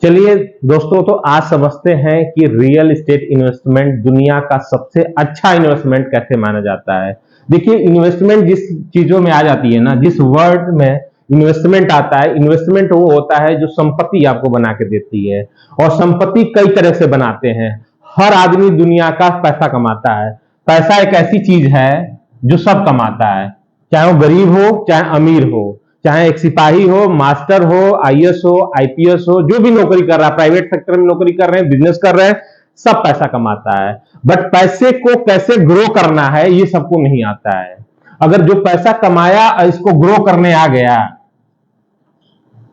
चलिए दोस्तों, तो आज समझते हैं कि रियल एस्टेट इन्वेस्टमेंट दुनिया का सबसे अच्छा इन्वेस्टमेंट कैसे माना जाता है। देखिए, इन्वेस्टमेंट जिस चीजों में आ जाती है ना, जिस वर्ड में इन्वेस्टमेंट आता है, इन्वेस्टमेंट वो होता है जो संपत्ति आपको बना के देती है। और संपत्ति कई तरह से बनाते हैं। हर आदमी दुनिया का पैसा कमाता है। पैसा एक ऐसी चीज है जो सब कमाता है, चाहे वो गरीब हो चाहे अमीर हो, चाहे एक सिपाही हो, मास्टर हो, आईएएस हो, आईपीएस हो, जो भी नौकरी कर रहा है, प्राइवेट सेक्टर में नौकरी कर रहे हैं, बिजनेस कर रहे हैं, सब पैसा कमाता है। बट पैसे को कैसे ग्रो करना है ये सबको नहीं आता है। अगर जो पैसा कमाया इसको ग्रो करने आ गया,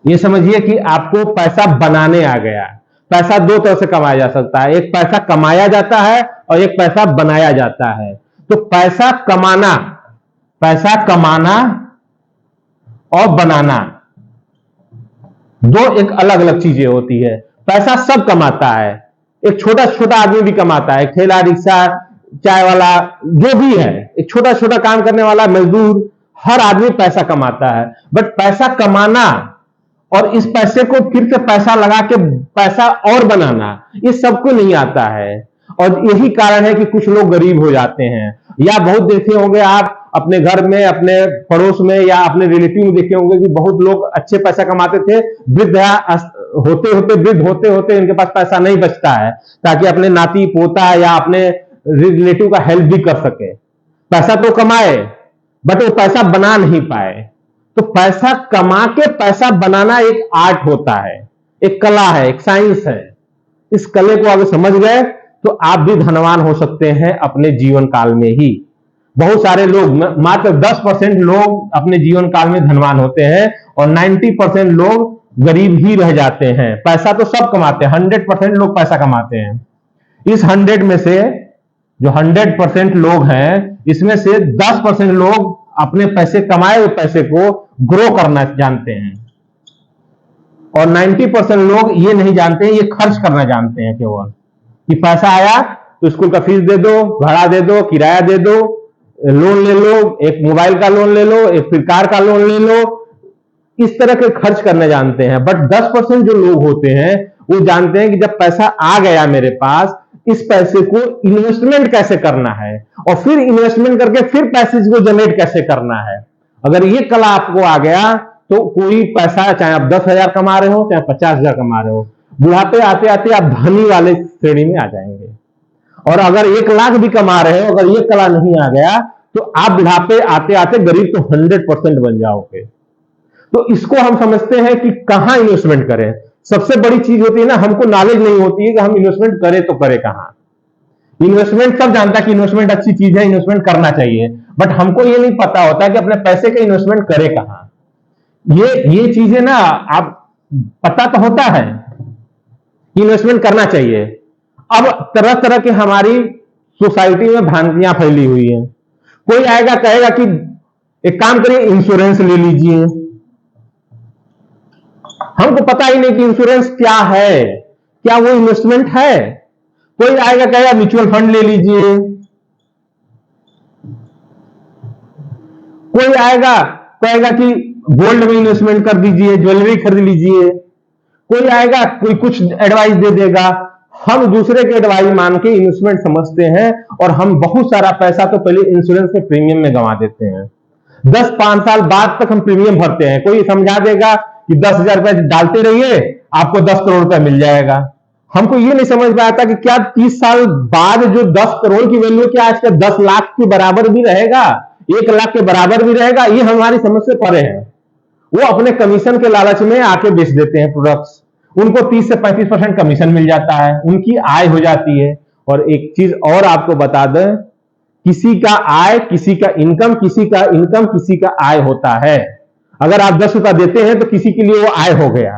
ये समझिए कि आपको पैसा बनाने आ गया। पैसा दो तरह से कमाया जा सकता है, एक पैसा कमाया जाता है और एक पैसा बनाया जाता है। तो पैसा कमाना और बनाना दो एक अलग अलग चीजें होती है। पैसा सब कमाता है, एक छोटा छोटा आदमी भी कमाता है, ठेला रिक्शा, चाय वाला, जो भी है, एक छोटा छोटा काम करने वाला मजदूर, हर आदमी पैसा कमाता है। बट पैसा कमाना और इस पैसे को फिर से पैसा लगा के पैसा और बनाना, ये सबको नहीं आता है। और यही कारण है कि कुछ लोग गरीब हो जाते हैं। या बहुत देखे होंगे आप अपने घर में, अपने पड़ोस में या अपने रिलेटिव में देखे होंगे कि बहुत लोग अच्छे पैसा कमाते थे, वृद्ध वृद्ध होते होते इनके पास पैसा नहीं बचता है ताकि अपने नाती पोता या अपने रिलेटिव का हेल्प भी कर सके। पैसा तो कमाए बट वो पैसा बना नहीं पाए। तो पैसा कमा के पैसा बनाना एक आर्ट होता है, एक कला है, एक साइंस है। इस कले को अगर समझ गए तो आप भी धनवान हो सकते हैं अपने जीवन काल में ही। बहुत सारे लोग, मात्र 10% लोग अपने जीवन काल में धनवान होते हैं और 90% लोग गरीब ही रह जाते हैं। पैसा तो सब कमाते हैं, 100% लोग पैसा कमाते हैं। इस 100 में से जो 100% लोग हैं, इसमें से 10% लोग अपने पैसे, कमाए हुए पैसे को ग्रो करना जानते हैं और 90% लोग ये नहीं जानते हैं, ये खर्च करना जानते हैं। केवल कि पैसा आया तो स्कूल का फीस दे दो, भाड़ा दे दो, किराया दे दो, लोन ले लो, एक मोबाइल का लोन ले लो, एक फिर कार का लोन ले लो, इस तरह के खर्च करने जानते हैं। बट 10% जो लोग होते हैं वो जानते हैं कि जब पैसा आ गया मेरे पास, इस पैसे को इन्वेस्टमेंट कैसे करना है और फिर इन्वेस्टमेंट करके फिर पैसे को जनरेट कैसे करना है। अगर ये कला आपको आ गया तो कोई पैसा, चाहे आप 10,000 कमा रहे हो चाहे 50,000 कमा रहे हो, बुढ़ापे आते आते आप धनी वाले श्रेणी में आ जाएंगे। और अगर 1,00,000 भी कमा रहे हो, अगर ये कला नहीं आ गया तो आप बुढ़ापे आते आते गरीब तो 100% बन जाओगे। तो इसको हम समझते हैं कि कहां इन्वेस्टमेंट करें। सबसे बड़ी चीज होती है ना, हमको नॉलेज नहीं होती है कि हम इन्वेस्टमेंट करें तो करें कहां। इन्वेस्टमेंट सब जानता है कि इन्वेस्टमेंट अच्छी चीज है, इन्वेस्टमेंट करना चाहिए, बट हमको ये नहीं पता होता कि अपने पैसे का इन्वेस्टमेंट करें कहां। ये चीजें ना, आप पता तो होता है कि इन्वेस्टमेंट करना चाहिए। अब तरह तरह की हमारी सोसाइटी में भ्रांतियां फैली हुई हैं। कोई आएगा कहेगा कि एक काम करिए, इंश्योरेंस ले लीजिए। हमको पता ही नहीं कि इंश्योरेंस क्या है, क्या वो इन्वेस्टमेंट है। कोई आएगा कहेगा म्यूचुअल फंड ले लीजिए। कोई आएगा कहेगा कि गोल्ड में इन्वेस्टमेंट कर दीजिए, ज्वेलरी खरीद लीजिए। कोई आएगा, कोई कुछ एडवाइस दे देगा। हम दूसरे के एडवाइस मान के इन्वेस्टमेंट समझते हैं और हम बहुत सारा पैसा तो पहले इंश्योरेंस के प्रीमियम में गंवा देते हैं। 10-5 साल बाद तक हम प्रीमियम भरते हैं। कोई समझा देगा कि 10,000 रुपए डालते रहिए, आपको 10 करोड़ रुपया मिल जाएगा। हमको ये नहीं समझ में आता कि क्या 30 साल बाद जो 10 करोड़ की वैल्यू, क्या आज के 10 लाख के बराबर भी रहेगा, 1 लाख के बराबर भी रहेगा। ये हमारी समझ से परे है। वो अपने कमीशन के लालच में आके बेच देते हैं प्रोडक्ट्स। उनको 30 से 35% कमीशन मिल जाता है, उनकी आय हो जाती है। और एक चीज और आपको बता दें, किसी का आय, किसी का इनकम, किसी का इनकम किसी का आय होता है। अगर आप 10 रुपया देते हैं तो किसी के लिए वो आय हो गया।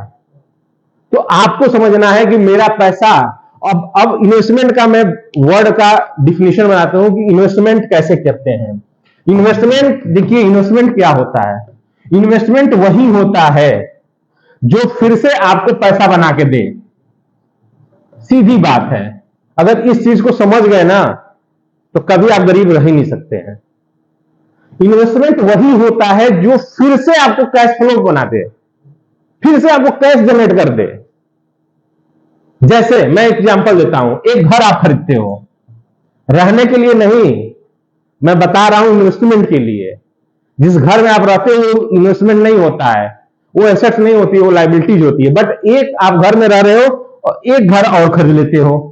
तो आपको समझना है कि मेरा पैसा, अब इन्वेस्टमेंट का मैं वर्ड का डिफिनेशन बनाता हूं कि इन्वेस्टमेंट कैसे करते हैं। इन्वेस्टमेंट, देखिए इन्वेस्टमेंट क्या होता है। इन्वेस्टमेंट वही होता है जो फिर से आपको पैसा बना के दे। सीधी बात है। अगर इस चीज को समझ गए ना तो कभी आप गरीब रह ही नहीं सकते हैं। इन्वेस्टमेंट वही होता है जो फिर से आपको कैश फ्लो बना दे, फिर से आपको कैश जनरेट कर दे। जैसे मैं एग्जांपल देता हूं, एक घर आप खरीदते हो, रहने के लिए नहीं, मैं बता रहा हूं इन्वेस्टमेंट के लिए। जिस घर में आप रहते हो इन्वेस्टमेंट नहीं होता है, वो एसेट्स नहीं होती, वो लाइबिलिटीज होती है। बट एक आप घर में रह रहे हो और एक घर और खरीद लेते हो,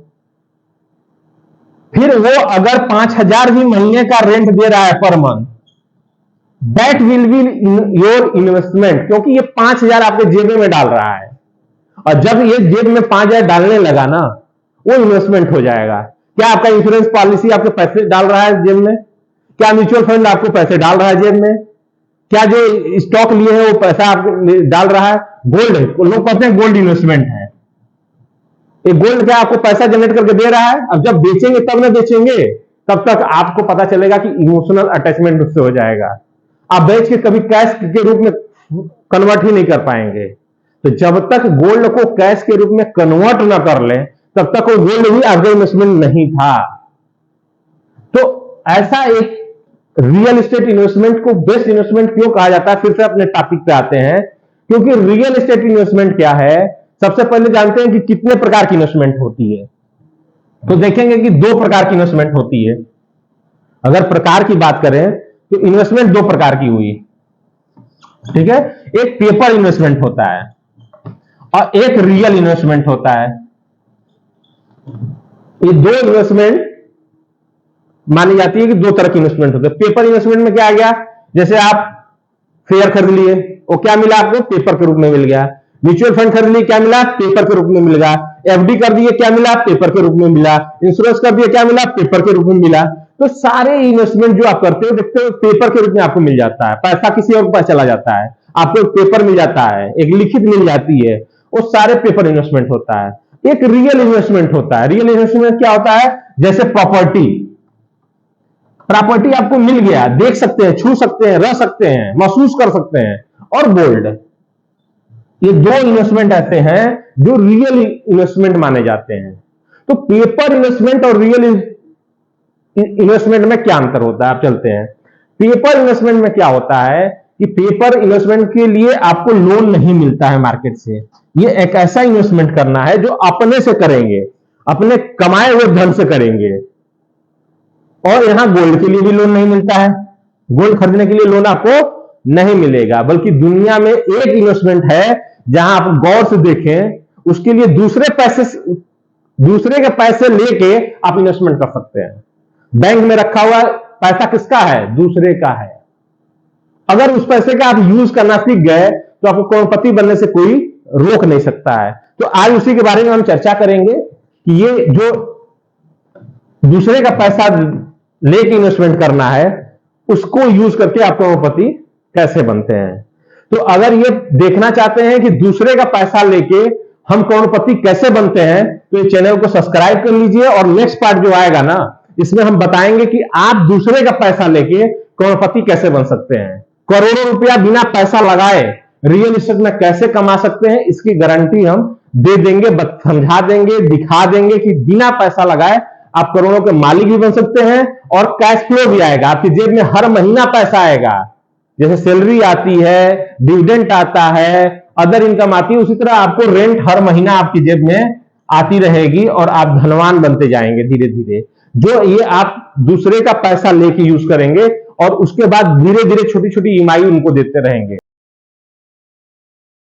फिर वो अगर 5,000 भी महीने का रेंट दे रहा है per month, that will be your investment, क्योंकि ये 5,000 आपके जेब में डाल रहा है। और जब ये जेब में 5,000 डालने लगा ना, वो इन्वेस्टमेंट हो जाएगा। क्या आपका इंश्योरेंस पॉलिसी आपके पैसे डाल रहा है जेब में? क्या म्यूचुअल फंड आपको पैसे डाल रहा है जेब में? क्या जो स्टॉक लिए है वो पैसा आपको डाल रहा है? गोल्ड, लोग कहते हैं गोल्ड इन्वेस्टमेंट है। ये गोल्ड क्या आपको पैसा जनरेट करके दे रहा है? अब जब बेचेंगे तब ना बेचेंगे, तब तक आपको पता चलेगा कि इमोशनल अटैचमेंट उससे हो जाएगा। आप बेच के कभी कैश के रूप में कन्वर्ट ही नहीं कर पाएंगे। तो जब तक गोल्ड को कैश के रूप में कन्वर्ट ना कर ले, तब तक वो गोल्ड भी आपका इन्वेस्टमेंट नहीं था। तो ऐसा एक रियल एस्टेट इन्वेस्टमेंट को बेस्ट इन्वेस्टमेंट क्यों कहा जाता है? फिर से अपने टॉपिक पे आते हैं, क्योंकि रियल एस्टेट इन्वेस्टमेंट क्या है? सबसे पहले जानते हैं कि कितने प्रकार की इन्वेस्टमेंट होती है। तो देखेंगे कि 2 प्रकार की इन्वेस्टमेंट होती है। अगर प्रकार की बात करें तो इन्वेस्टमेंट 2 प्रकार की हुई, ठीक है। एक पेपर इन्वेस्टमेंट होता है और एक रियल इन्वेस्टमेंट होता है। ये 2 इन्वेस्टमेंट मानी जाती है कि 2 तरह की इन्वेस्टमेंट होते हैं। पेपर इन्वेस्टमेंट में क्या आ गया? जैसे आप शेयर खरीद लिए, वो क्या मिला आपको? पेपर के रूप में मिल गया। म्यूचुअल फंड खरीद लिए, क्या मिला? पेपर के रूप में मिल गया। एफडी कर दिए, क्या मिला? पेपर के रूप में मिला। इंश्योरेंस कर दिए, क्या मिला? पेपर के रूप में मिला। तो सारे इन्वेस्टमेंट जो आप करते हो, देखते हो पेपर के रूप में आपको मिल जाता है, पैसा किसी और के पास चला जाता है, आपको एक पेपर मिल जाता है, एक लिखित मिल जाती है, वो सारे पेपर इन्वेस्टमेंट होता है। एक रियल इन्वेस्टमेंट होता है। रियल इन्वेस्टमेंट क्या होता है? जैसे प्रॉपर्टी आपको मिल गया, देख सकते हैं, छू सकते हैं, रह सकते हैं, महसूस कर सकते हैं। और गोल्ड, ये 2 इन्वेस्टमेंट ऐसे हैं जो रियल इन्वेस्टमेंट माने जाते हैं। तो पेपर इन्वेस्टमेंट और रियल इन्वेस्टमेंट में क्या अंतर होता है? आप चलते हैं। पेपर इन्वेस्टमेंट में क्या होता है कि पेपर इन्वेस्टमेंट के लिए आपको लोन नहीं मिलता है मार्केट से। ये एक ऐसा इन्वेस्टमेंट करना है जो अपने से करेंगे, अपने कमाए हुए धन से करेंगे। और यहां गोल्ड के लिए भी लोन नहीं मिलता है। गोल्ड खरीदने के लिए लोन आपको नहीं मिलेगा, बल्कि दुनिया में एक इन्वेस्टमेंट है जहां आप गौर से देखें, उसके लिए दूसरे के पैसे लेके आप इन्वेस्टमेंट कर सकते हैं। बैंक में रखा हुआ पैसा किसका है? दूसरे का है। अगर उस पैसे का आप यूज करना सीख गए तो आपको करोड़पति बनने से कोई रोक नहीं सकता है। तो आज उसी के बारे में हम चर्चा करेंगे कि ये जो दूसरे का पैसा लेके इन्वेस्टमेंट करना है, उसको यूज करके आप करोड़पति कैसे बनते हैं। तो अगर ये देखना चाहते हैं कि दूसरे का पैसा लेके हम करोड़पति कैसे बनते हैं, तो ये चैनल को सब्सक्राइब कर लीजिए। और नेक्स्ट पार्ट जो आएगा ना, इसमें हम बताएंगे कि आप दूसरे का पैसा लेके करोड़पति कैसे बन सकते हैं। करोड़ों रुपया बिना पैसा लगाए रियल एस्टेट में कैसे कमा सकते हैं, इसकी गारंटी हम दे देंगे, समझा देंगे, दिखा देंगे कि बिना पैसा लगाए आप करोड़ों के मालिक भी बन सकते हैं और कैश फ्लो भी आएगा। आपकी जेब में हर महीना पैसा आएगा। जैसे सैलरी आती है, डिविडेंड आता है, अदर इनकम आती है, उसी तरह आपको रेंट हर महीना आपकी जेब में आती रहेगी और आप धनवान बनते जाएंगे धीरे धीरे। जो ये आप दूसरे का पैसा लेके यूज करेंगे और उसके बाद धीरे धीरे छोटी छोटी ईएमआई उनको देते रहेंगे।